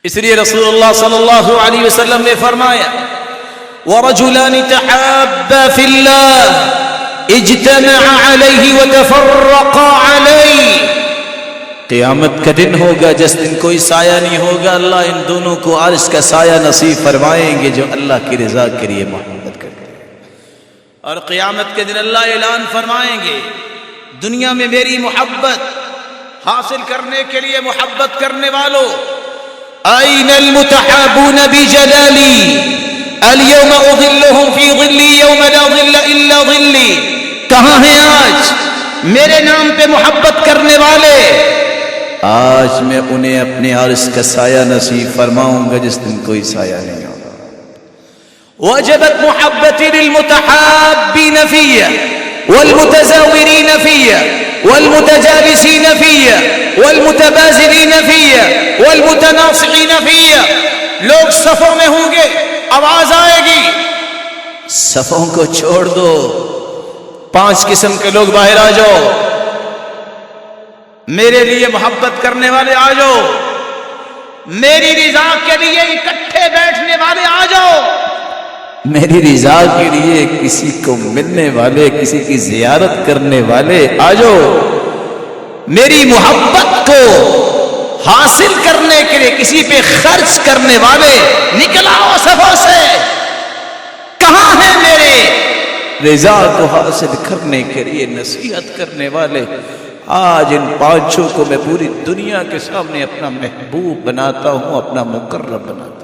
اس لیے رسول اللہ صلی اللہ علیہ وسلم نے فرمایا وَرَجُلَانِ تَحَابَّا فِي اللَّهِ اجْتَمَعَ عَلَيْهِ وَتَفَرَّقَا عَلَيْهِ. قیامت کا دن ہوگا جس دن کوئی سایہ نہیں ہوگا، اللہ ان دونوں کو عرش کا سایہ نصیب فرمائیں گے جو اللہ کی رضا کے لیے محبت کرتے ہیں. اور قیامت کے دن اللہ اعلان فرمائیں گے دنیا میں میری محبت حاصل کرنے کے لیے محبت کرنے والوں، أين المتحابون بجلالي اليوم أظلهم في ظلي يوم لا ظل إلا ظلي. کہاں ہیں آج میرے نام پہ محبت کرنے والے؟ آج میں انہیں اپنے عرش کا سایہ نصیب فرماؤں گا جس دن کوئی سایہ نہیں ہوگا. وجبت محبتي للمتحابين فيا والمتزاورين فيا والمتجالسين فيا والمتبازلين فيا والمتناصحين فيا. لوگ صفوں میں ہوں گے، آواز آئے گی صفوں کو چھوڑ دو، 5 قسم کے لوگ باہر آ جاؤ، میرے لیے محبت کرنے والے آ جاؤ، میری رضا کے لیے اکٹھے بیٹھنے والے آ جاؤ، میری رضا کے لیے کسی کو ملنے والے، کسی کی زیارت کرنے والے آ جاؤ، میری محبت کو حاصل کرنے کے لیے کسی پہ خرچ کرنے والے نکل آؤ صفوں سے. کہاں ہیں میرے رضا کو حاصل کرنے کے لیے نصیحت کرنے والے؟ آج ان 5 کو میں پوری دنیا کے سامنے اپنا محبوب بناتا ہوں، اپنا مقرب بناتا ہوں.